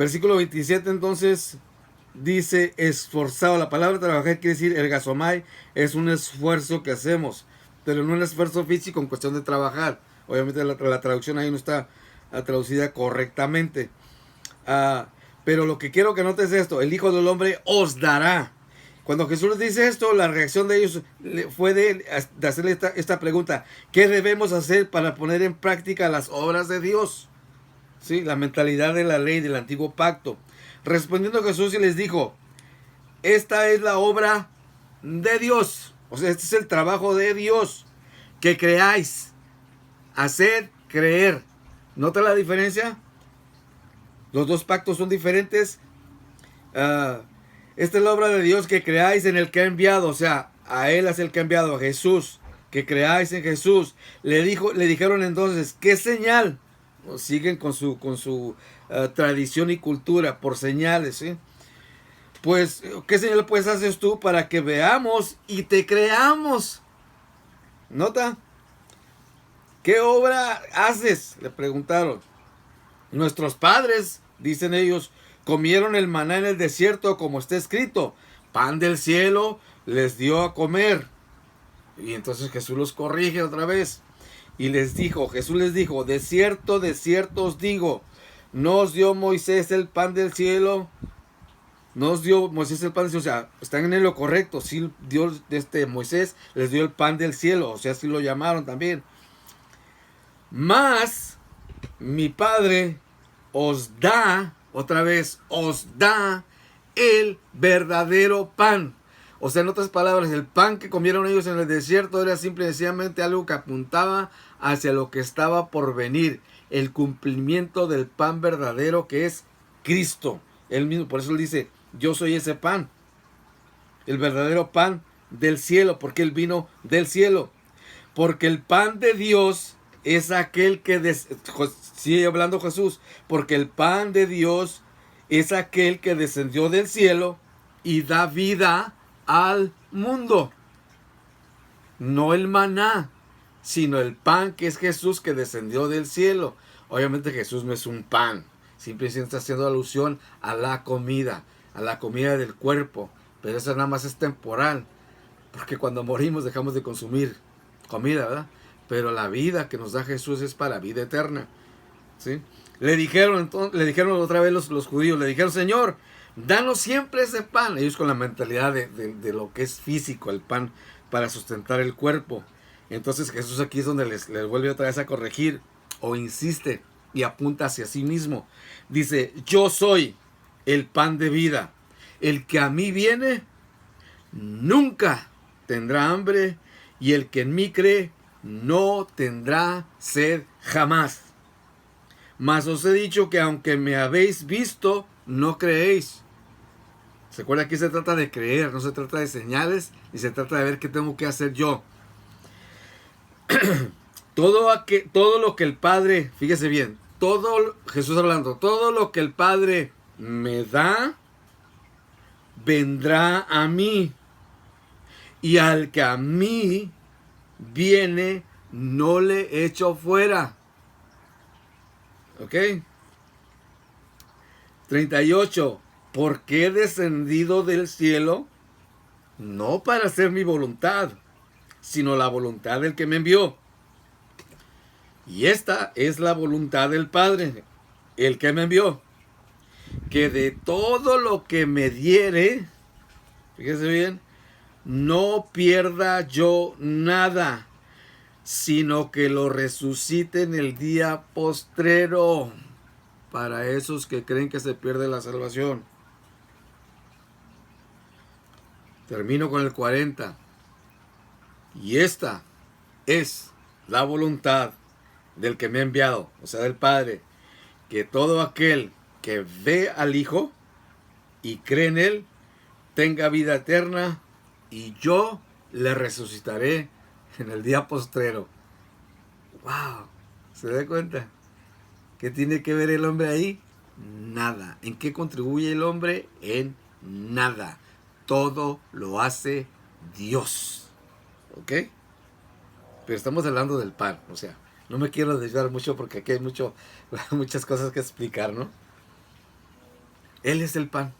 Versículo 27 entonces dice esforzado. La palabra trabajar quiere decir ergasomai, es un esfuerzo que hacemos, pero no un esfuerzo físico en cuestión de trabajar. Obviamente la traducción ahí no está traducida correctamente. Pero lo que quiero que notes es esto: el Hijo del Hombre os dará. Cuando Jesús les dice esto, la reacción de ellos fue de hacerle esta pregunta: ¿qué debemos hacer para poner en práctica las obras de Dios? ¿Sí? La mentalidad de la ley del antiguo pacto. Respondiendo Jesús y les dijo: esta es la obra de Dios. O sea, este es el trabajo de Dios. Que creáis. Hacer, creer. ¿Nota la diferencia? Los dos pactos son diferentes. Esta es la obra de Dios, que creáis en el que ha enviado. O sea, a Él es el que ha enviado, a Jesús. Que creáis en Jesús. Le dijeron entonces: ¿qué señal? Siguen con su tradición y cultura por señales, ¿sí? Pues, ¿qué señal pues haces tú para que veamos y te creamos? ¿Nota? ¿Qué obra haces? Le preguntaron. Nuestros padres, dicen ellos, comieron el maná en el desierto, como está escrito: pan del cielo les dio a comer. Y entonces Jesús los corrige otra vez. Y Jesús les dijo: de cierto os digo, no os dio Moisés el pan del cielo. No os dio Moisés el pan del cielo. O sea, están en lo correcto. Sí, Dios, Moisés les dio el pan del cielo. O sea, sí lo llamaron también. Mas mi Padre os da, otra vez, os da el verdadero pan. O sea, en otras palabras, el pan que comieron ellos en el desierto era simple y sencillamente algo que apuntaba hacia lo que estaba por venir. El cumplimiento del pan verdadero, que es Cristo. Él mismo, por eso él dice: yo soy ese pan. El verdadero pan del cielo, porque él vino del cielo. Porque el pan de Dios es aquel que... sigue hablando Jesús. Porque el pan de Dios es aquel que descendió del cielo y da vida al mundo. No el maná, sino el pan que es Jesús, que descendió del cielo. Obviamente Jesús no es un pan. Simplemente está haciendo alusión a la comida del cuerpo. Pero eso nada más es temporal. Porque cuando morimos dejamos de consumir comida, ¿verdad? Pero la vida que nos da Jesús es para vida eterna, ¿sí? Le dijeron otra vez los judíos, le dijeron: Señor, danos siempre ese pan. Ellos con la mentalidad de lo que es físico, el pan para sustentar el cuerpo. Entonces Jesús aquí es donde les vuelve otra vez a corregir, o insiste y apunta hacia sí mismo. Dice: yo soy el pan de vida. El que a mí viene nunca tendrá hambre, y el que en mí cree no tendrá sed jamás. Mas os he dicho que aunque me habéis visto, no creéis. ¿Se acuerda? Aquí se trata de creer, no se trata de señales, ni se trata de ver qué tengo que hacer yo. Todo lo que el Padre, fíjese bien, Jesús hablando, todo lo que el Padre me da, vendrá a mí. Y al que a mí viene, no le echo fuera. ¿Ok? 38. Porque he descendido del cielo, no para hacer mi voluntad, sino la voluntad del que me envió. Y esta es la voluntad del Padre, el que me envió, que de todo lo que me diere, fíjese bien, no pierda yo nada, sino que lo resucite en el día postrero, para esos que creen que se pierde la salvación. Termino con el 40. Y esta es la voluntad del que me ha enviado, o sea, del Padre, que todo aquel que ve al Hijo y cree en Él tenga vida eterna, y yo le resucitaré en el día postrero. ¡Wow! ¿Se da cuenta? ¿Qué tiene que ver el hombre ahí? Nada. ¿En qué contribuye el hombre? En nada. Todo lo hace Dios. ¿Ok? Pero estamos hablando del pan. O sea, no me quiero desviar mucho porque aquí hay muchas cosas que explicar, ¿no? Él es el pan.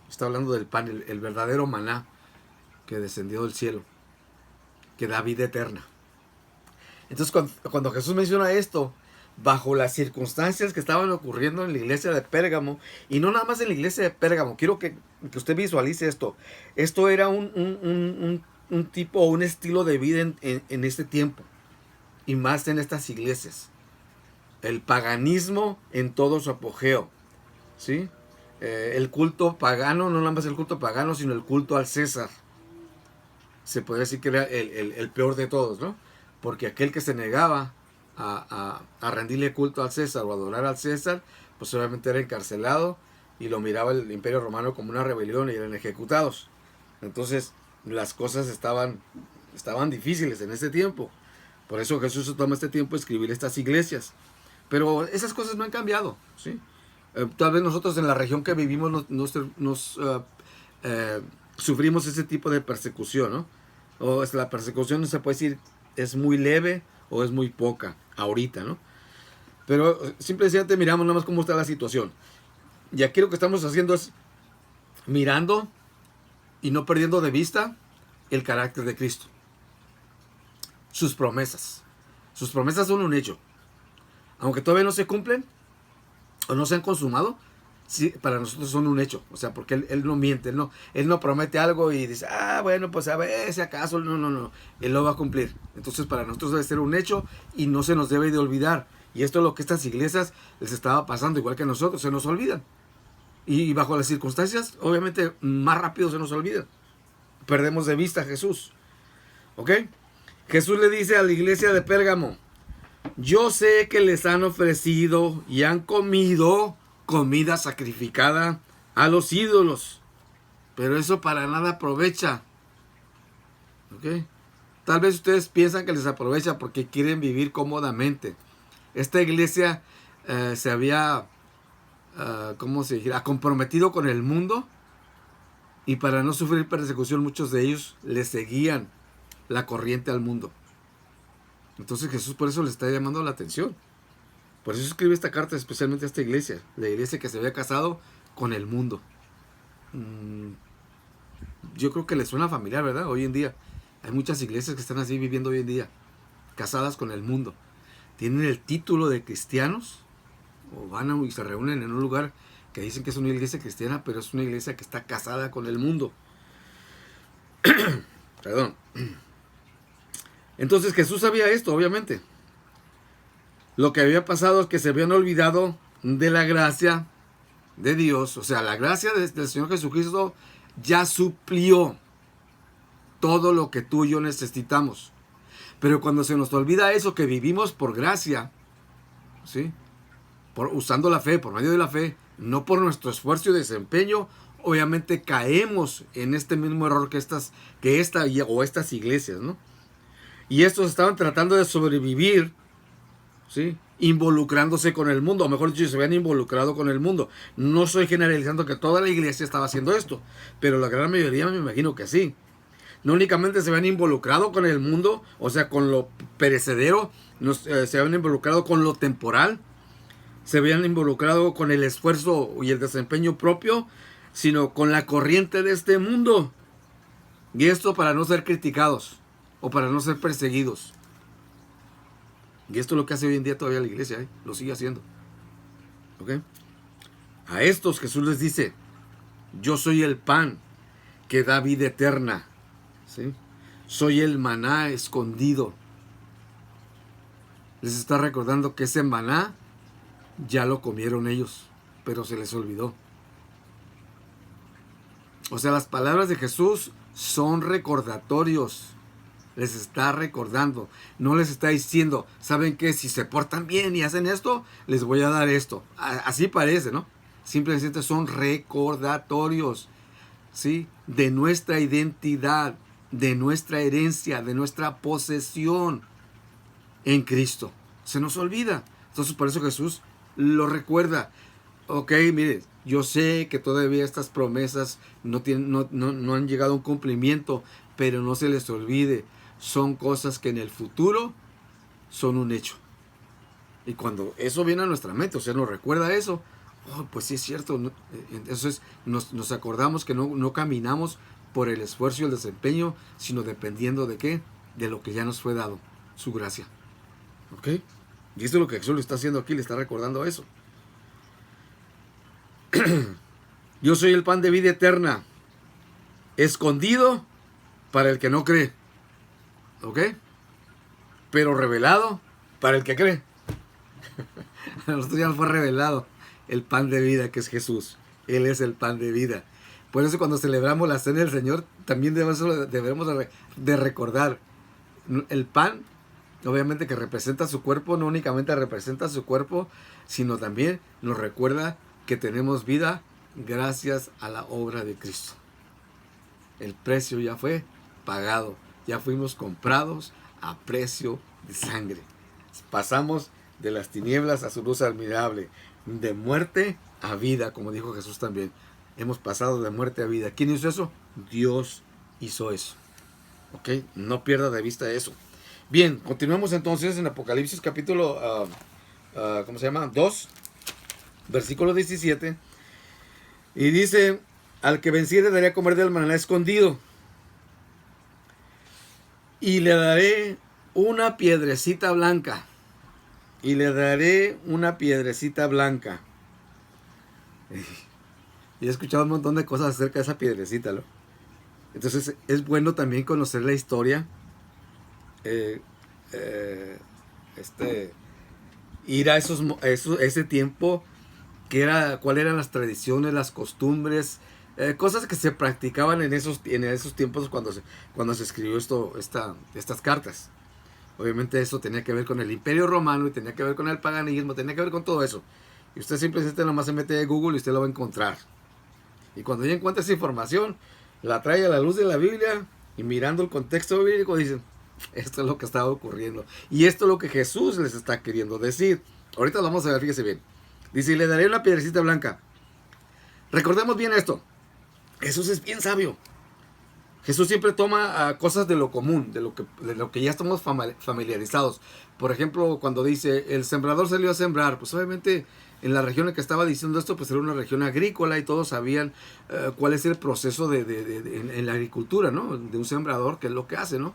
Está hablando del pan, el verdadero maná que descendió del cielo, que da vida eterna. Entonces cuando Jesús menciona esto, bajo las circunstancias que estaban ocurriendo en la iglesia de Pérgamo, y no nada más en la iglesia de Pérgamo, quiero que usted visualice esto. Esto era un tipo o un estilo de vida en este tiempo, y más en estas iglesias. El paganismo en todo su apogeo, ¿sí? El culto pagano, no nada más el culto pagano, sino el culto al César. Se podría decir que era el peor de todos, ¿no? Porque aquel que se negaba a rendirle culto al César o adorar al César, pues obviamente era encarcelado y lo miraba el Imperio Romano como una rebelión y eran ejecutados. Entonces las cosas estaban difíciles en ese tiempo. Por eso Jesús se toma este tiempo de escribir estas iglesias. Pero esas cosas no han cambiado, ¿sí? Tal vez nosotros en la región que vivimos sufrimos ese tipo de persecución, ¿no? O la persecución no se puede decir es muy leve o es muy poca ahorita, ¿no? Pero simplemente miramos nada más cómo está la situación. Y aquí lo que estamos haciendo es mirando y no perdiendo de vista el carácter de Cristo. Sus promesas. Sus promesas son un hecho. Aunque todavía no se cumplen o no se han consumado, sí, para nosotros son un hecho. O sea, porque Él no miente, Él no promete algo y dice, bueno, pues a ver si acaso, no. Él lo va a cumplir. Entonces para nosotros debe ser un hecho y no se nos debe de olvidar. Y esto es lo que estas iglesias les estaba pasando, igual que a nosotros, se nos olvidan. Y bajo las circunstancias, obviamente, más rápido se nos olvidan. Perdemos de vista a Jesús. ¿Ok? Jesús le dice a la iglesia de Pérgamo, yo sé que les han ofrecido y han comido comida sacrificada a los ídolos, pero eso para nada aprovecha. ¿Ok? Tal vez ustedes piensan que les aprovecha porque quieren vivir cómodamente. Esta iglesia se había, ¿cómo se dijera?, comprometido con el mundo, y para no sufrir persecución muchos de ellos le seguían la corriente al mundo. Entonces Jesús por eso le está llamando la atención. Por eso escribe esta carta especialmente a esta iglesia, la iglesia que se había casado con el mundo. Yo creo que les suena familiar, ¿verdad? Hoy en día hay muchas iglesias que están así viviendo hoy en día, casadas con el mundo. Tienen el título de cristianos, o van y se reúnen en un lugar que dicen que es una iglesia cristiana, pero es una iglesia que está casada con el mundo. Perdón. Entonces Jesús sabía esto, obviamente. Lo que había pasado es que se habían olvidado de la gracia de Dios. O sea, la gracia del Señor Jesucristo ya suplió todo lo que tú y yo necesitamos. Pero cuando se nos olvida eso, que vivimos por gracia, ¿sí? Usando la fe, por medio de la fe, no por nuestro esfuerzo y desempeño, obviamente caemos en este mismo error que estas iglesias, ¿no? Y estos estaban tratando de sobrevivir, ¿sí?, involucrándose con el mundo, o mejor dicho, se habían involucrado con el mundo. No estoy generalizando que toda la iglesia estaba haciendo esto, pero la gran mayoría me imagino que sí. No únicamente se habían involucrado con el mundo, o sea, con lo perecedero, se habían involucrado con lo temporal, se habían involucrado con el esfuerzo y el desempeño propio, sino con la corriente de este mundo. Y esto para no ser criticados o para no ser perseguidos. Y esto es lo que hace hoy en día todavía la iglesia, lo sigue haciendo. ¿Ok? A estos Jesús les dice, yo soy el pan que da vida eterna, ¿sí? Soy el maná escondido. Les está recordando que ese maná ya lo comieron ellos, pero se les olvidó. O sea, las palabras de Jesús son recordatorios. Les está recordando. No les está diciendo, ¿saben qué? Si se portan bien y hacen esto, les voy a dar esto. Así parece, ¿no? Simplemente son recordatorios, ¿sí?, de nuestra identidad, de nuestra herencia, de nuestra posesión en Cristo. Se nos olvida. Entonces por eso Jesús lo recuerda. Ok, mire, yo sé que todavía estas promesas no han llegado a un cumplimiento, pero no se les olvide. Son cosas que en el futuro son un hecho. Y cuando eso viene a nuestra mente, o sea, nos recuerda eso, Oh, pues sí es cierto. Entonces nos acordamos que no caminamos por el esfuerzo y el desempeño, sino dependiendo de qué, de lo que ya nos fue dado, su gracia. ¿Ok? Y esto es lo que Jesús le está haciendo aquí, le está recordando eso. Yo soy el pan de vida eterna, escondido para el que no cree. ¿Ok? Pero revelado para el que cree. A nosotros ya nos fue revelado el pan de vida, que es Jesús. Él es el pan de vida. Por eso cuando celebramos la cena del Señor, también debemos de recordar el pan, obviamente que representa su cuerpo, no únicamente representa su cuerpo, sino también nos recuerda que tenemos vida gracias a la obra de Cristo. El precio ya fue pagado, ya fuimos comprados a precio de sangre. Pasamos de las tinieblas a su luz admirable, de muerte a vida, como dijo Jesús también. Hemos pasado de muerte a vida. ¿Quién hizo eso? Dios hizo eso. ¿Ok? No pierda de vista eso. Bien, continuamos entonces en Apocalipsis capítulo, ¿cómo se llama? 2, versículo 17. Y dice, al que venciere daré a comer del maná escondido. Y le daré una piedrecita blanca. Y le daré una piedrecita blanca. Y he escuchado un montón de cosas acerca de esa piedrecita, ¿no? Entonces es bueno también conocer la historia. Ir a ese tiempo, cuáles eran las tradiciones, las costumbres, cosas que se practicaban en esos tiempos cuando se escribió estas cartas. Obviamente eso tenía que ver con el Imperio Romano y tenía que ver con el paganismo, tenía que ver con todo eso. Y usted simplemente nomás se mete en Google y usted lo va a encontrar. Y cuando ya encuentra esa información, la trae a la luz de la Biblia y mirando el contexto bíblico dicen, esto es lo que estaba ocurriendo. Y esto es lo que Jesús les está queriendo decir. Ahorita lo vamos a ver, fíjese bien. Dice, y le daré una piedrecita blanca. Recordemos bien esto. Jesús es bien sabio. Jesús siempre toma cosas de lo común, de lo que ya estamos familiarizados. Por ejemplo, cuando dice, el sembrador salió a sembrar, pues obviamente en la región en que estaba diciendo esto, pues era una región agrícola y todos sabían cuál es el proceso en la agricultura, ¿no? De un sembrador, qué es lo que hace, ¿no?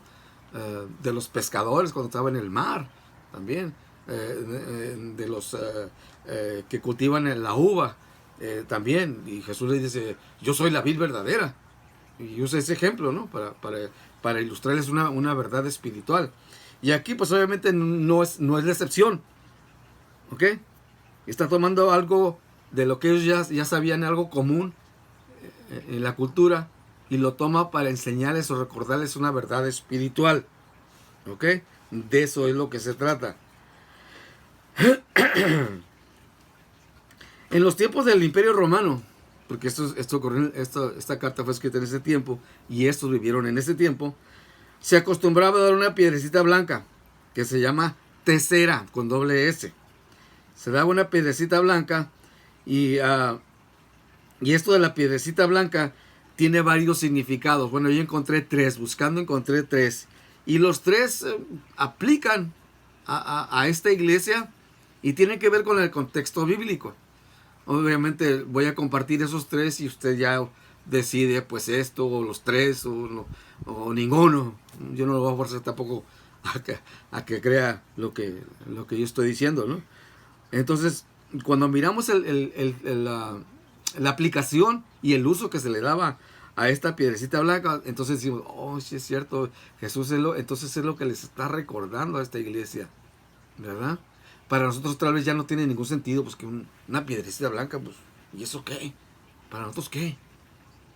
De los pescadores cuando estaban en el mar, también. De los que cultivan la uva, también. Y Jesús le dice, yo soy la vid verdadera. Y usa ese ejemplo, ¿no? Para ilustrarles una verdad espiritual. Y aquí, pues obviamente no es la excepción. ¿Ok? Está tomando algo de lo que ellos ya sabían, algo común en la cultura, y lo toma para enseñarles o recordarles una verdad espiritual. ¿Ok? De eso es lo que se trata. En los tiempos del Imperio Romano, porque esta carta fue escrita en ese tiempo y estos vivieron en ese tiempo, se acostumbraba a dar una piedrecita blanca que se llama tesera con doble S. Se daba una piedrecita blanca y esto de la piedrecita blanca tiene varios significados. Bueno, yo encontré tres, buscando encontré tres, y los tres aplican a esta iglesia y tienen que ver con el contexto bíblico. Obviamente voy a compartir esos tres y usted ya decide pues esto o los tres o ninguno. Yo no lo voy a forzar tampoco a que crea lo que yo estoy diciendo, ¿no? Entonces, cuando miramos la aplicación y el uso que se le daba a esta piedrecita blanca, entonces decimos, oh, sí es cierto, Jesús entonces es lo que les está recordando a esta iglesia, ¿verdad? Para nosotros tal vez ya no tiene ningún sentido, pues que una piedrecita blanca, pues, ¿y eso qué? ¿Para nosotros qué?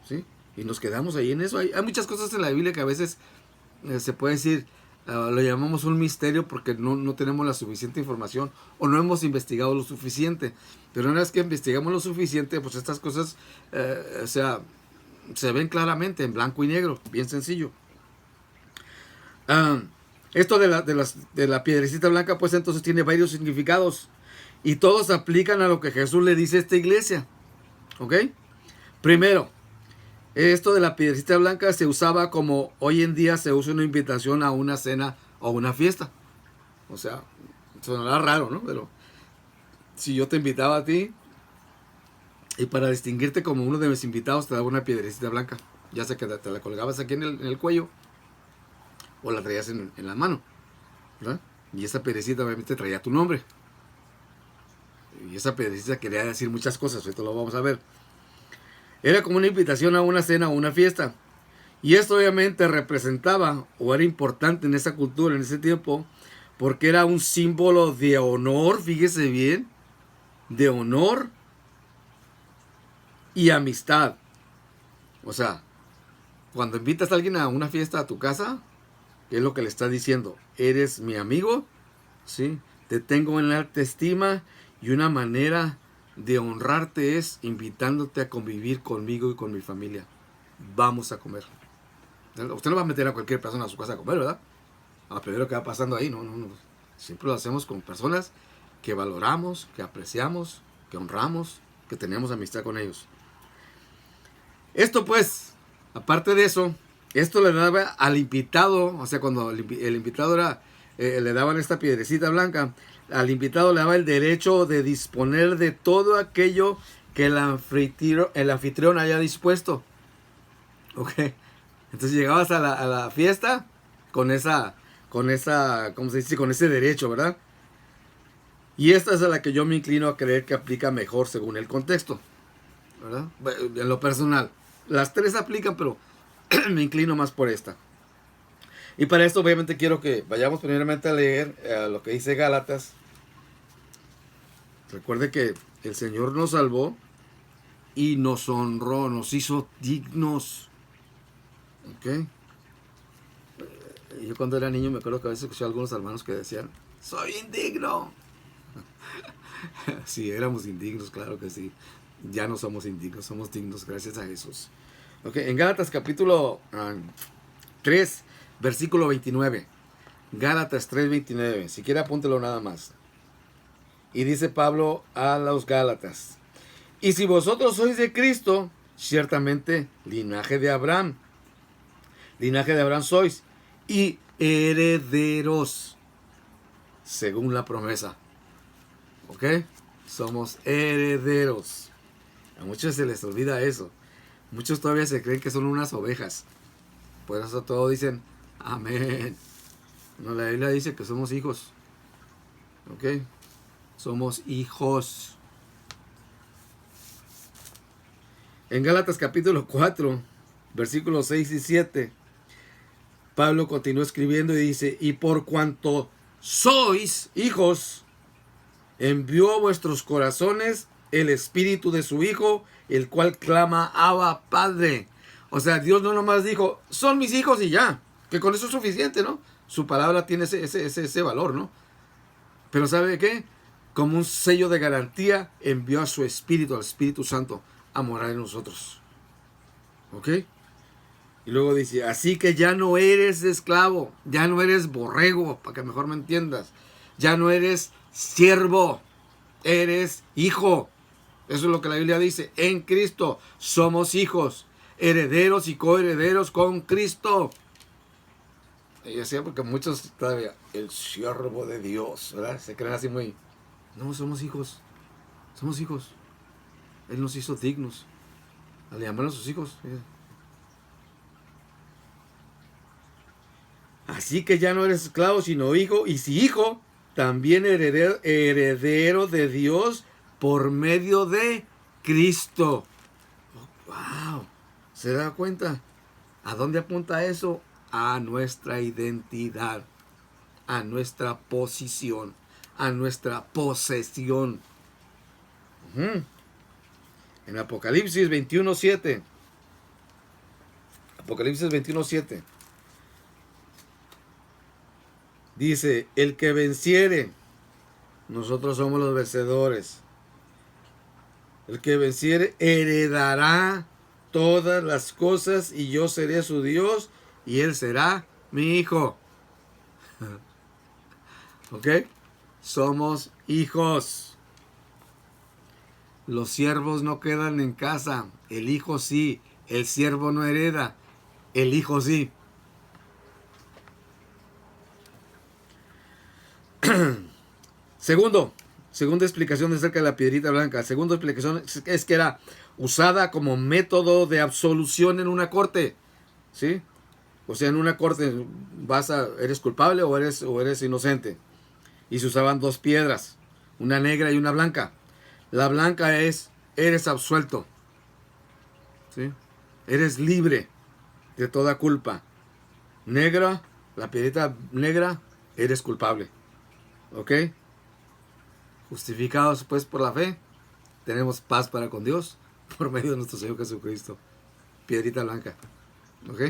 ¿Sí? Y nos quedamos ahí en eso. Hay muchas cosas en la Biblia que a veces se puede decir, lo llamamos un misterio porque no tenemos la suficiente información o no hemos investigado lo suficiente. Pero una vez que investigamos lo suficiente, pues estas cosas, se ven claramente en blanco y negro, bien sencillo. Esto de la piedrecita blanca, pues entonces tiene varios significados y todos aplican a lo que Jesús le dice a esta iglesia. ¿Ok? Primero, esto de la piedrecita blanca se usaba como hoy en día se usa una invitación a una cena o una fiesta. O sea, sonará raro, ¿no? Pero si yo te invitaba a ti Y para distinguirte como uno de mis invitados te daba una piedrecita blanca. Ya sea que te la colgabas aquí en el cuello o la traías en la mano, ¿verdad? Y esa piedrecita obviamente traía tu nombre. Y esa piedrecita quería decir muchas cosas, esto lo vamos a ver. Era como una invitación a una cena o una fiesta. Y esto obviamente representaba o era importante en esa cultura, en ese tiempo, porque era un símbolo de honor, fíjese bien, de honor y amistad. O sea, cuando invitas a alguien a una fiesta a tu casa, ¿qué es lo que le está diciendo? Eres mi amigo, ¿sí? Te tengo en alta estima y una manera de honrarte es invitándote a convivir conmigo y con mi familia. Vamos a comer. Usted no va a meter a cualquier persona a su casa a comer, ¿verdad? A primero que va pasando ahí, no. Siempre lo hacemos con personas que valoramos, que apreciamos, que honramos, que tenemos amistad con ellos. Esto pues, aparte de eso, esto le daba al invitado, o sea, cuando el invitado era, le daban esta piedrecita blanca, al invitado le daba el derecho de disponer de todo aquello que el anfitrión haya dispuesto. ¿Ok? Entonces llegabas a la fiesta con esa, ¿cómo se dice? Con ese derecho, ¿verdad? Y esta es a la que yo me inclino a creer que aplica mejor según el contexto, ¿verdad? En lo personal. Las tres aplican, pero me inclino más por esta. Y para esto obviamente quiero que vayamos primeramente a leer lo que dice Gálatas. Recuerde que el Señor nos salvó y nos honró, nos hizo dignos. ¿Ok? Yo cuando era niño me acuerdo que a veces escuché a algunos hermanos que decían, soy indigno. Sí, éramos indignos, claro que sí. Ya no somos indignos, somos dignos gracias a Jesús. Ok, en Gálatas capítulo 3, versículo 29. Gálatas 3, 29. Si quiere apúntelo nada más. Y dice Pablo a los Gálatas. Y si vosotros sois de Cristo, ciertamente linaje de Abraham. Linaje de Abraham sois. Y herederos. Según la promesa. ¿Ok? Somos herederos. A muchos se les olvida eso. Muchos todavía se creen que son unas ovejas. Por eso todos dicen, amén. No, la Biblia dice que somos hijos. ¿Ok? Somos hijos. En Gálatas capítulo 4, versículos 6 y 7, Pablo continúa escribiendo y dice, y por cuanto sois hijos, envió a vuestros corazones el espíritu de su Hijo, el cual clama, Abba, Padre. O sea, Dios no nomás dijo, son mis hijos y ya, que con eso es suficiente, ¿no? Su palabra tiene ese valor, ¿no? Pero ¿sabe qué? Como un sello de garantía, envió a su Espíritu, al Espíritu Santo, a morar en nosotros. ¿Ok? Y luego dice, así que ya no eres esclavo, ya no eres borrego, para que mejor me entiendas. Ya no eres siervo, eres hijo. Eso es lo que la Biblia dice. En Cristo somos hijos, herederos y coherederos con Cristo. Y decía porque muchos todavía, el siervo de Dios, ¿verdad? Se creen así muy... No, somos hijos. Somos hijos. Él nos hizo dignos al llamar a sus hijos. Así que ya no eres esclavo, sino hijo. Y si hijo, también heredero de Dios por medio de Cristo. Oh, wow. ¿Se da cuenta? ¿A dónde apunta eso? A nuestra identidad, a nuestra posición, a nuestra posesión. En Apocalipsis 21:7. Apocalipsis 21:7. Dice, el que venciere, nosotros somos los vencedores. El que venciere heredará todas las cosas y yo seré su Dios y él será mi hijo. ¿Ok? Somos hijos. Los siervos no quedan en casa, el hijo sí, el siervo no hereda, el hijo sí. Segundo, Segunda explicación acerca de la piedrita blanca. Segunda explicación es que era usada como método de absolución en una corte. ¿Sí? O sea, en una corte eres culpable o eres inocente. Y se usaban dos piedras, una negra y una blanca. La blanca eres absuelto. ¿Sí? Eres libre de toda culpa. Negra, la piedrita negra, eres culpable. ¿Ok? Justificados pues por la fe, tenemos paz para con Dios por medio de nuestro Señor Jesucristo. Piedrita blanca. ¿Ok?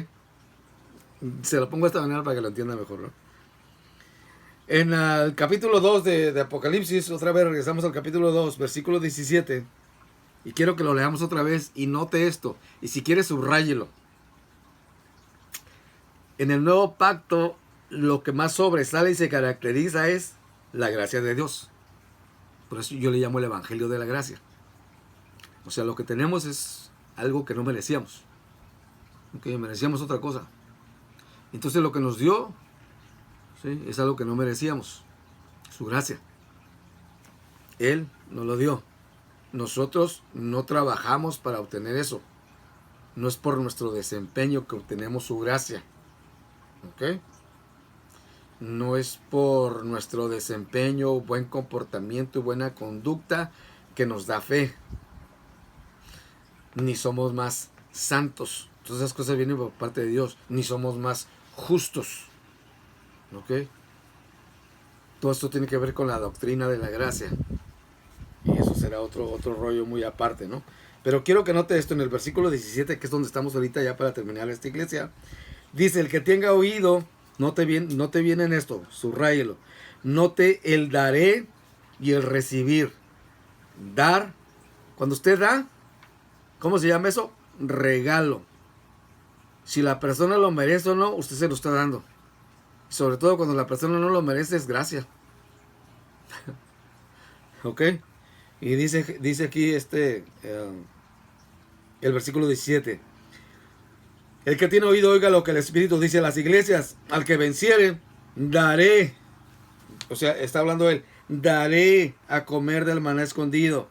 Se lo pongo de esta manera para que lo entienda mejor, ¿no? En el capítulo 2 de Apocalipsis, otra vez regresamos al capítulo 2, versículo 17. Y quiero que lo leamos otra vez y note esto. Y si quiere, subráyelo. En el nuevo pacto, lo que más sobresale y se caracteriza es la gracia de Dios. Por eso yo le llamo el Evangelio de la Gracia. O sea, lo que tenemos es algo que no merecíamos. Que merecíamos otra cosa. Entonces lo que nos dio, ¿sí?, es algo que no merecíamos. Su gracia. Él nos lo dio. Nosotros no trabajamos para obtener eso. No es por nuestro desempeño que obtenemos su gracia. ¿Ok? No es por nuestro desempeño, buen comportamiento y buena conducta que nos da fe. Ni somos más santos. Todas esas cosas vienen por parte de Dios. Ni somos más justos. ¿Ok? Todo esto tiene que ver con la doctrina de la gracia. Y eso será otro rollo muy aparte, ¿no? Pero quiero que note esto en el versículo 17, que es donde estamos ahorita ya para terminar esta iglesia. Dice, el que tenga oído, note bien en esto, subráyelo. Note el daré y el recibir. Dar, cuando usted da, ¿cómo se llama eso? Regalo. Si la persona lo merece o no, usted se lo está dando. Sobre todo cuando la persona no lo merece, es gracia. ¿Ok? Y dice aquí el versículo 17. El que tiene oído, oiga lo que el Espíritu dice a las iglesias. Al que venciere, daré. O sea, está hablando él. Daré a comer del maná escondido.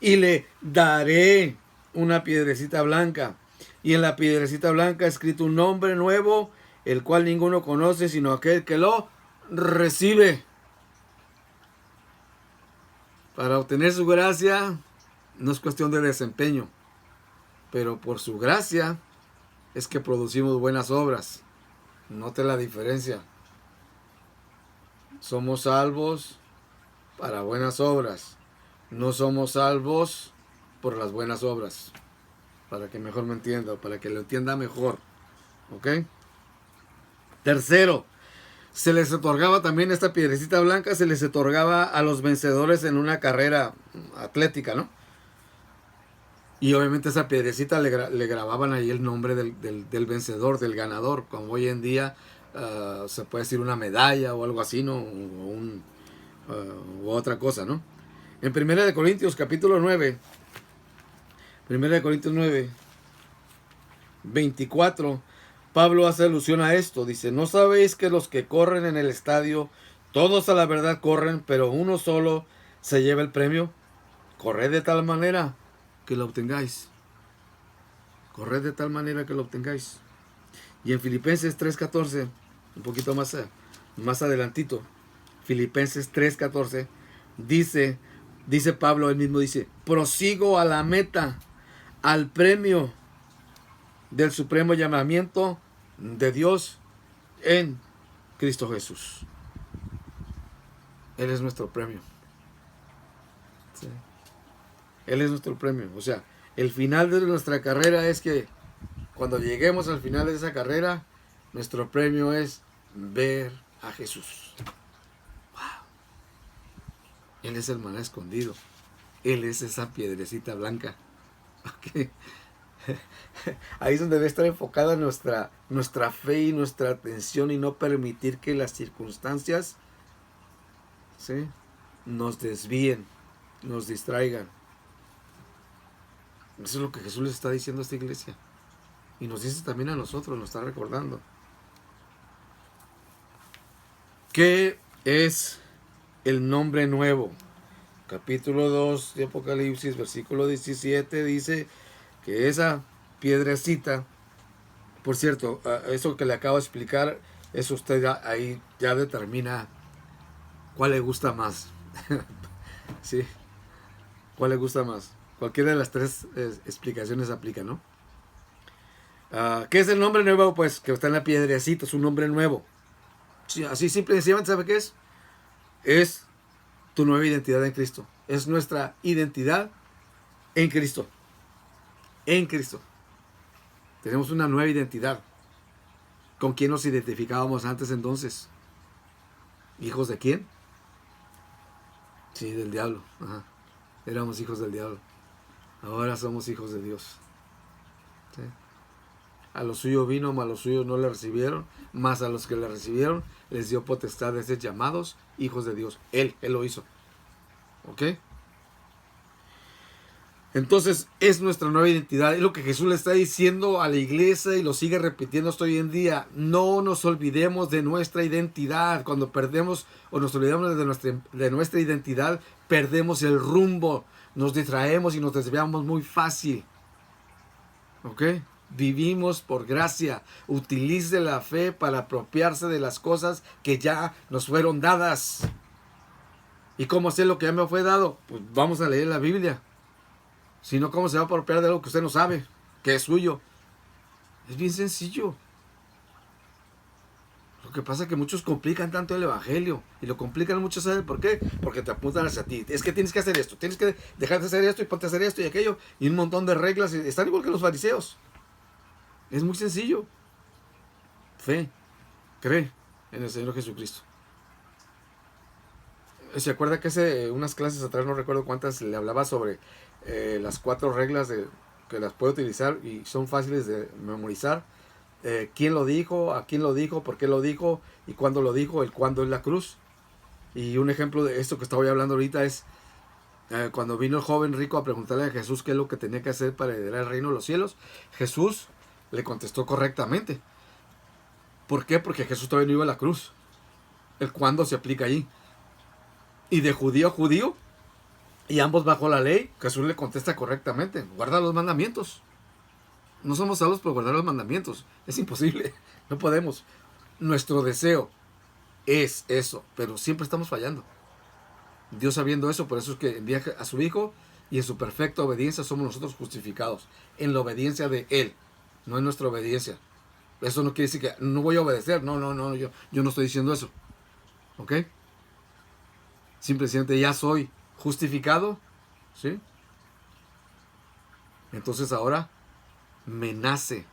Y le daré una piedrecita blanca. Y en la piedrecita blanca escrito un nombre nuevo, el cual ninguno conoce, sino aquel que lo recibe. Para obtener su gracia, no es cuestión de desempeño. Pero por su gracia es que producimos buenas obras. Note la diferencia. Somos salvos para buenas obras. No somos salvos por las buenas obras. Para que mejor me entienda, para que lo entienda mejor. ¿Ok? Tercero, se les otorgaba también esta piedrecita blanca, se les otorgaba a los vencedores en una carrera atlética, ¿no? Y obviamente esa piedrecita le grababan ahí el nombre del vencedor, del ganador, como hoy en día se puede decir una medalla o algo así, ¿no? O otra cosa, ¿no? En 1 Corintios capítulo 9, 1 Corintios 9, 24, Pablo hace alusión a esto. Dice, ¿no sabéis que los que corren en el estadio, todos a la verdad corren, pero uno solo se lleva el premio? Corred de tal manera que lo obtengáis. Corred de tal manera que lo obtengáis. Y en Filipenses 3:14, un poquito más adelantito, Filipenses 3:14, dice Pablo, él mismo dice, prosigo a la meta, al premio del supremo llamamiento de Dios en Cristo Jesús. Él es nuestro premio. ¿Sí? Él es nuestro premio. O sea, el final de nuestra carrera es que cuando lleguemos al final de esa carrera, nuestro premio es ver a Jesús. Wow. Él es el maná escondido. Él es esa piedrecita blanca. Okay. Ahí es donde debe estar enfocada nuestra fe y nuestra atención, y no permitir que las circunstancias, ¿sí?, nos desvíen, nos distraigan. Eso es lo que Jesús les está diciendo a esta iglesia. Y nos dice también a nosotros, nos está recordando. ¿Qué es el nombre nuevo? capítulo 2 de Apocalipsis, versículo 17, dice que esa piedrecita, por cierto, eso que le acabo de explicar, eso usted ahí ya determina cuál le gusta más. ¿Sí? ¿Cuál le gusta más? Cualquiera de las tres explicaciones aplica, ¿no? ¿Qué es el nombre nuevo? Pues que está en la piedrecita, es un nombre nuevo. Sí, así simple y sencillamente, ¿sabe qué es? Es tu nueva identidad en Cristo. Es nuestra identidad en Cristo. En Cristo. Tenemos una nueva identidad. ¿Con quién nos identificábamos antes entonces? ¿Hijos de quién? Sí, del diablo. Ajá. Éramos hijos del diablo. Ahora somos hijos de Dios. ¿Sí? A los suyos vino, mas a los suyos no le recibieron. Mas a los que le recibieron les dio potestad de ser llamados hijos de Dios. Él lo hizo. ¿Ok? Entonces es nuestra nueva identidad. Es lo que Jesús le está diciendo a la iglesia y lo sigue repitiendo hasta hoy en día. No nos olvidemos de nuestra identidad. Cuando perdemos o nos olvidamos de nuestra identidad, perdemos el rumbo. Nos distraemos y nos desviamos muy fácil. ¿Ok? Vivimos por gracia. Utilice la fe para apropiarse de las cosas que ya nos fueron dadas. ¿Y cómo sé lo que ya me fue dado? Pues vamos a leer la Biblia. Si no, ¿cómo se va a apropiar de algo que usted no sabe, que es suyo? Es bien sencillo. Lo que pasa es que muchos complican tanto el evangelio. Y lo complican mucho, ¿sabe por qué? Porque te apuntan hacia ti. Es que tienes que hacer esto, tienes que dejar de hacer esto y ponte a hacer esto y aquello. Y un montón de reglas. Están igual que los fariseos. Es muy sencillo. Fe. Cree en el Señor Jesucristo. ¿Se acuerda que hace unas clases atrás, no recuerdo cuántas, le hablaba sobre las 4 reglas que las puede utilizar y son fáciles de memorizar? ¿Quién lo dijo? ¿A quién lo dijo? ¿Por qué lo dijo? ¿Y cuándo lo dijo? El cuándo es la cruz. Y un ejemplo de esto que estaba hablando ahorita es cuando vino el joven rico a preguntarle a Jesús qué es lo que tenía que hacer para heredar el reino de los cielos. Jesús le contestó correctamente. ¿Por qué? Porque Jesús todavía no iba a la cruz. El cuándo se aplica allí. Y de judío a judío, y ambos bajo la ley, Jesús le contesta correctamente: guarda los mandamientos. No somos salvos por guardar los mandamientos. Es imposible. No podemos. Nuestro deseo es eso, pero siempre estamos fallando. Dios sabiendo eso, por eso es que envía a su Hijo, y en su perfecta obediencia somos nosotros justificados. En la obediencia de Él, no en nuestra obediencia. Eso no quiere decir que no voy a obedecer. No, yo no estoy diciendo eso. ¿Ok? Simplemente ya soy justificado. ¿Sí? Entonces ahora me nace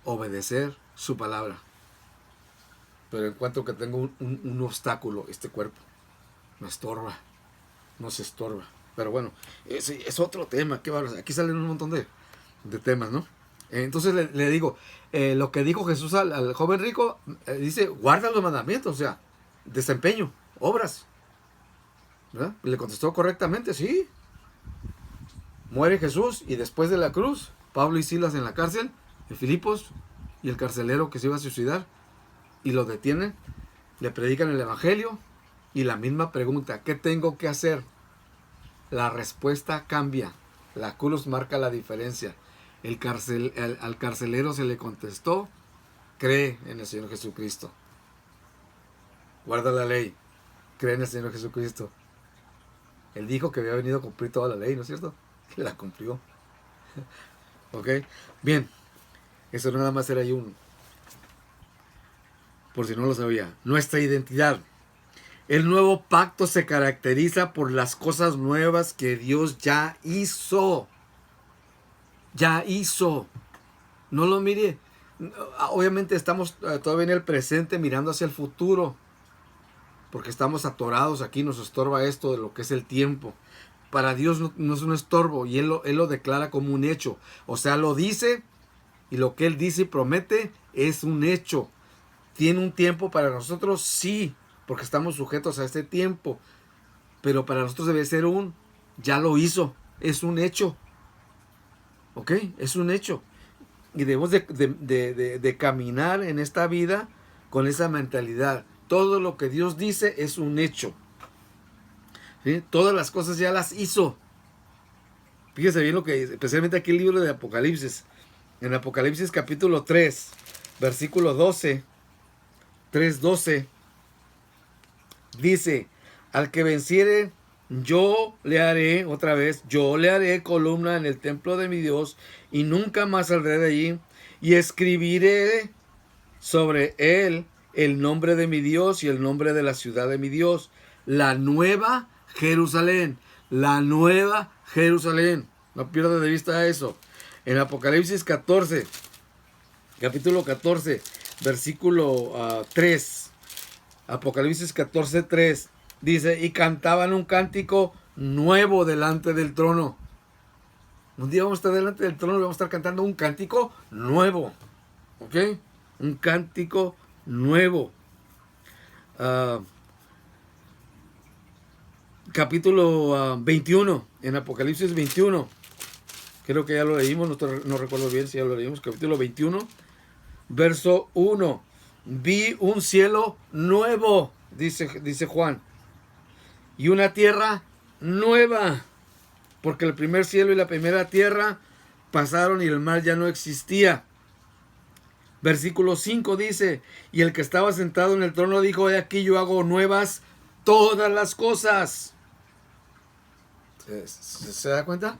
obedecer su palabra. Pero en cuanto que tengo un obstáculo, este cuerpo me estorba, nos estorba. Pero bueno, es otro tema. ¿Qué va? Aquí salen un montón de temas, ¿no? Entonces le digo, lo que dijo Jesús al joven rico, dice: guarda los mandamientos, o sea, desempeño, obras. ¿Verdad? Le contestó correctamente: sí. Muere Jesús y después de la cruz, Pablo y Silas en la cárcel, en Filipos, y el carcelero que se iba a suicidar, y lo detienen, le predican el evangelio, y la misma pregunta: ¿qué tengo que hacer? La respuesta cambia. La cruz marca la diferencia. Al carcelero se le contestó: cree en el Señor Jesucristo. Guarda la ley. Cree en el Señor Jesucristo. Él dijo que había venido a cumplir toda la ley, ¿no es cierto? Que la cumplió. ¿Ok? Bien. Eso nada más era ahí por si no lo sabía. Nuestra identidad. El nuevo pacto se caracteriza por las cosas nuevas que Dios ya hizo. Ya hizo. No lo mire. Obviamente estamos todavía en el presente mirando hacia el futuro. Porque estamos atorados aquí, nos estorba esto de lo que es el tiempo. Para Dios no es un estorbo, y Él lo declara como un hecho. O sea, lo dice, y lo que Él dice y promete es un hecho. ¿Tiene un tiempo para nosotros? Sí, porque estamos sujetos a este tiempo. Pero para nosotros debe ser ya lo hizo, es un hecho. ¿Ok? Es un hecho. Y debemos de caminar en esta vida con esa mentalidad. Todo lo que Dios dice es un hecho. ¿sí? Todas las cosas ya las hizo. Fíjese bien lo que dice, especialmente aquí el libro de Apocalipsis. En Apocalipsis capítulo 3, versículo 12, 3:12, dice, al que venciere, yo le haré, otra vez, yo le haré columna en el templo de mi Dios, y nunca más saldré de allí, y escribiré sobre él el nombre de mi Dios y el nombre de la ciudad de mi Dios, la nueva Jerusalén, la nueva Jerusalén. No pierdas de vista eso. En Apocalipsis 14, capítulo 14, versículo 3, Apocalipsis 14, 3, dice, y cantaban un cántico nuevo delante del trono. Un día vamos a estar delante del trono y vamos a estar cantando un cántico nuevo. ¿Ok? Un cántico nuevo. Capítulo 21, en Apocalipsis 21. Creo que ya lo leímos, no recuerdo bien si ya lo leímos. Capítulo 21, verso 1. Vi un cielo nuevo, dice Juan, y una tierra nueva, porque el primer cielo y la primera tierra pasaron y el mar ya no existía. Versículo 5 dice, y el que estaba sentado en el trono dijo, he aquí yo hago nuevas todas las cosas. ¿Se da cuenta?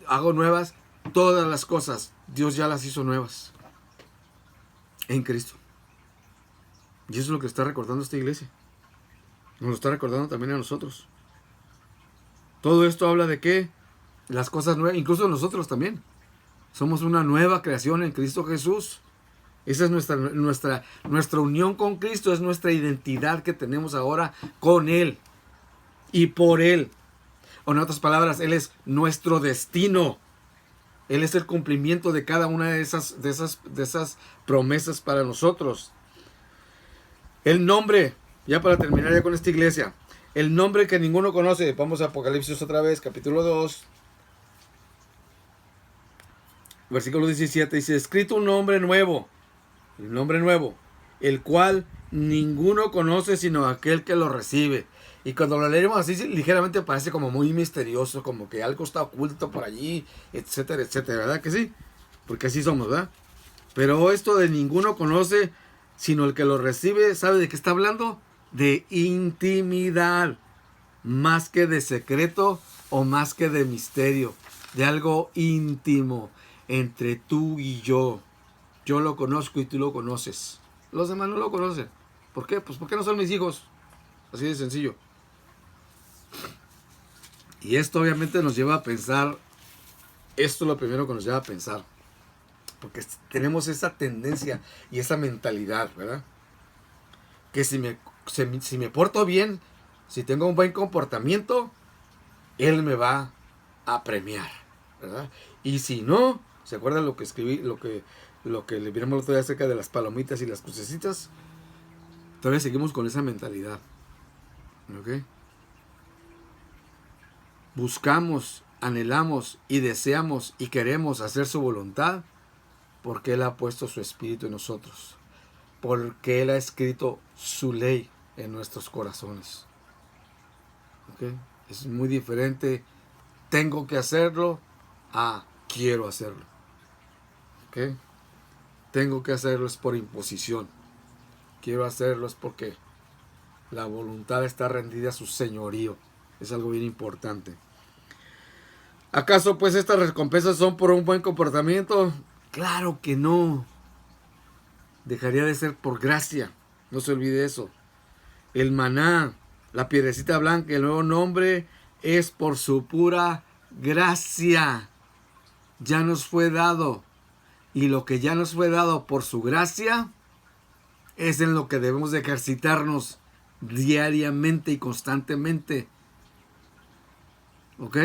Hago nuevas todas las cosas. Dios ya las hizo nuevas en Cristo. Y eso es lo que está recordando esta iglesia. Nos lo está recordando también a nosotros. Todo esto habla de que las cosas nuevas, incluso nosotros también, somos una nueva creación en Cristo Jesús. Esa es nuestra unión con Cristo, es nuestra identidad que tenemos ahora con Él y por Él. O en otras palabras, Él es nuestro destino. Él es el cumplimiento de cada una de esas promesas para nosotros. El nombre, ya para terminar ya con esta iglesia, el nombre que ninguno conoce. Vamos a Apocalipsis otra vez, capítulo 2, versículo 17. Dice, escrito un nombre nuevo, el nombre nuevo, el cual ninguno conoce sino aquel que lo recibe. Y cuando lo leemos así ligeramente parece como muy misterioso, como que algo está oculto por allí, etcétera, etcétera, ¿verdad que sí? Porque así somos, ¿verdad? Pero esto de ninguno conoce sino el que lo recibe, ¿sabe de qué está hablando? De intimidad, más que de secreto o más que de misterio, de algo íntimo entre tú y yo. Yo lo conozco y tú lo conoces. Los demás no lo conocen. ¿Por qué? Pues porque no son mis hijos. Así de sencillo. Y esto obviamente nos lleva a pensar, esto es lo primero que nos lleva a pensar, porque tenemos esa tendencia y esa mentalidad, ¿verdad? Que si me porto bien, si tengo un buen comportamiento, Él me va a premiar, ¿verdad? Y si no, ¿se acuerdan lo que escribí, lo que le vimos el otro día acerca de las palomitas y las crucecitas? Todavía seguimos con esa mentalidad, ¿ok? Buscamos, anhelamos y deseamos y queremos hacer su voluntad porque Él ha puesto su espíritu en nosotros, porque Él ha escrito su ley en nuestros corazones. ¿Okay? Es muy diferente, tengo que hacerlo, a quiero hacerlo. ¿Okay? Tengo que hacerlo es por imposición, quiero hacerlo es porque la voluntad está rendida a su señorío. Es algo bien importante. ¿Acaso pues estas recompensas son por un buen comportamiento? Claro que no. Dejaría de ser por gracia. No se olvide eso. El maná, la piedrecita blanca, el nuevo nombre es por su pura gracia. Ya nos fue dado. Y lo que ya nos fue dado por su gracia es en lo que debemos de ejercitarnos diariamente y constantemente. ¿Ok?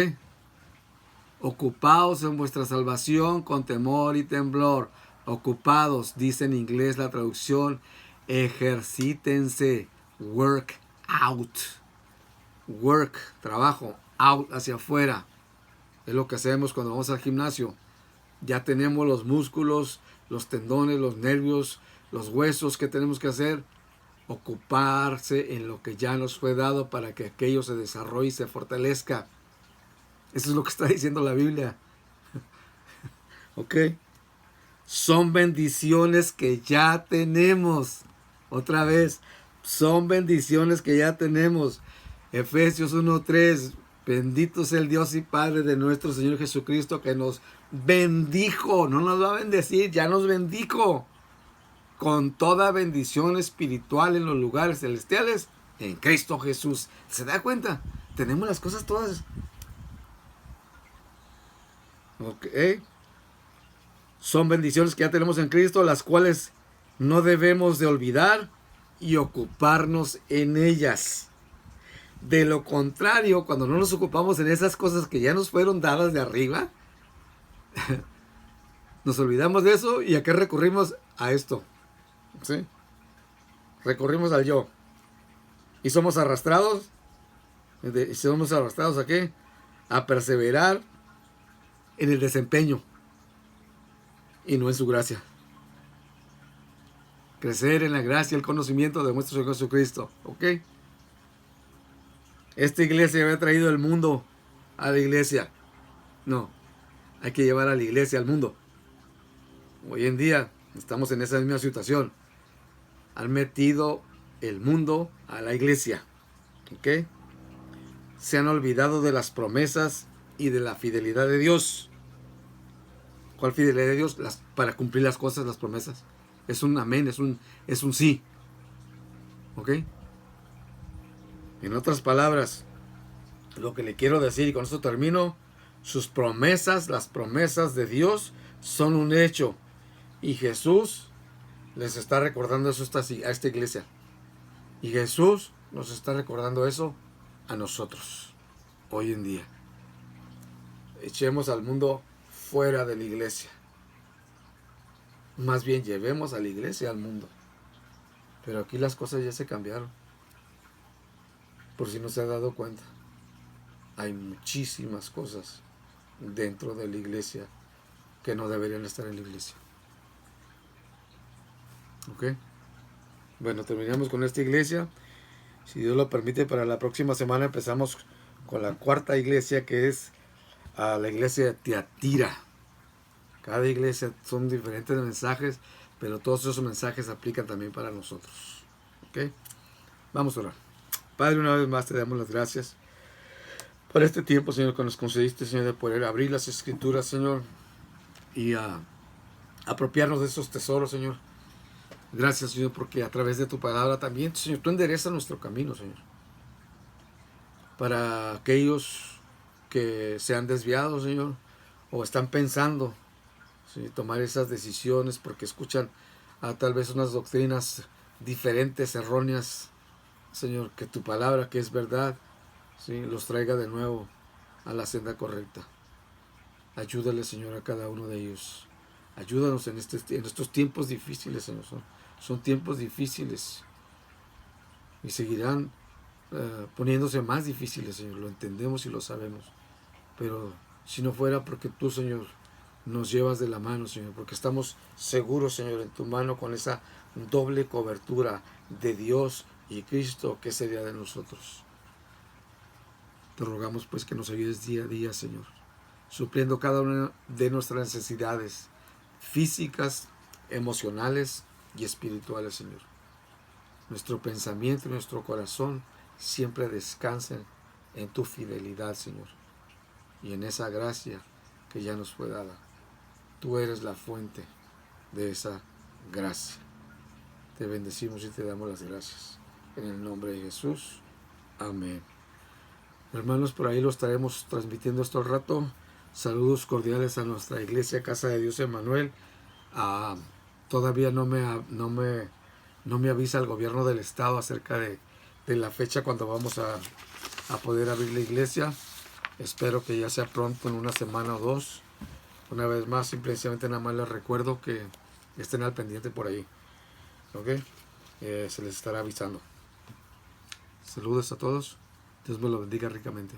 Ocupaos en vuestra salvación con temor y temblor. Ocupados, dice en inglés la traducción, ejercítense, work out. Work, trabajo, out, hacia afuera. Es lo que hacemos cuando vamos al gimnasio. Ya tenemos los músculos, los tendones, los nervios, los huesos que tenemos que hacer. ocuparse en lo que ya nos fue dado para que aquello se desarrolle y se fortalezca. Eso es lo que está diciendo la Biblia. ¿Ok? Son bendiciones que ya tenemos. Otra vez, son bendiciones que ya tenemos. Efesios 1:3. Bendito sea el Dios y Padre de nuestro Señor Jesucristo, que nos bendijo. No nos va a bendecir, ya nos bendijo con toda bendición espiritual en los lugares celestiales en Cristo Jesús. ¿Se da cuenta? Tenemos las cosas todas. Ok. Son bendiciones que ya tenemos en Cristo, las cuales no debemos de olvidar y ocuparnos en ellas. De lo contrario, cuando no nos ocupamos en esas cosas que ya nos fueron dadas de arriba, nos olvidamos de eso. ¿Y a qué recurrimos? A esto. ¿Sí? Recurrimos al yo. Y somos arrastrados. ¿Y somos arrastrados a qué? A perseverar en el desempeño y no en su gracia. Crecer en la gracia y el conocimiento de nuestro Señor Jesucristo. ¿Ok? Esta iglesia había traído el mundo a la iglesia. No, hay que llevar a la iglesia al mundo. Hoy en día estamos en esa misma situación. Han metido el mundo a la iglesia. ¿Ok? Se han olvidado de las promesas y de la fidelidad de Dios. ¿Cuál fidelidad de Dios? Para cumplir las cosas, las promesas. Es un amén, es un sí. ¿Ok? En otras palabras, lo que le quiero decir, y con esto termino, sus promesas, las promesas de Dios, son un hecho. Y Jesús les está recordando eso a esta iglesia. Y Jesús nos está recordando eso a nosotros, hoy en día. Echemos al mundo fuera de la iglesia. Más bien llevemos a la iglesia al mundo. Pero aquí las cosas ya se cambiaron. Por si no se ha dado cuenta, hay muchísimas cosas dentro de la iglesia que no deberían estar en la iglesia. ¿Ok? Bueno, terminamos con esta iglesia. Si Dios lo permite, para la próxima semana empezamos con la cuarta iglesia, que es la iglesia de Tiatira. Cada iglesia son diferentes mensajes, pero todos esos mensajes aplican también para nosotros. ¿Ok? Vamos a orar. Padre, una vez más te damos las gracias por este tiempo, Señor, que nos concediste, Señor, de poder abrir las Escrituras, Señor, y apropiarnos de esos tesoros, Señor. Gracias, Señor, porque a través de tu palabra también, Señor, tú enderezas nuestro camino, Señor. Para aquellos que se han desviado, Señor, o están pensando, ¿sí?, tomar esas decisiones porque escuchan tal vez unas doctrinas diferentes, erróneas, Señor, que tu palabra, que es verdad, ¿sí?, los traiga de nuevo a la senda correcta. Ayúdale, Señor, a cada uno de ellos. Ayúdanos en estos tiempos difíciles, Señor. Son tiempos difíciles y seguirán poniéndose más difíciles, Señor. Lo entendemos y lo sabemos. Pero si no fuera porque tú, Señor, nos llevas de la mano, Señor, porque estamos seguros, Señor, en tu mano con esa doble cobertura de Dios y Cristo, ¿qué sería de nosotros? Te rogamos pues que nos ayudes día a día, Señor, supliendo cada una de nuestras necesidades físicas, emocionales y espirituales, Señor. Nuestro pensamiento y nuestro corazón siempre descansen en tu fidelidad, Señor, y en esa gracia que ya nos fue dada. Tú eres la fuente de esa gracia. Te bendecimos y te damos las gracias. En el nombre de Jesús. Amén. Hermanos, por ahí lo estaremos transmitiendo esto al rato. Saludos cordiales a nuestra iglesia Casa de Dios Emmanuel. Todavía no me avisa el gobierno del estado acerca de la fecha cuando vamos a poder abrir la iglesia. Espero que ya sea pronto, en una semana o dos. Una vez más, simplemente nada más les recuerdo que estén al pendiente por ahí. ¿Ok? Se les estará avisando. Saludos a todos. Dios me lo bendiga ricamente.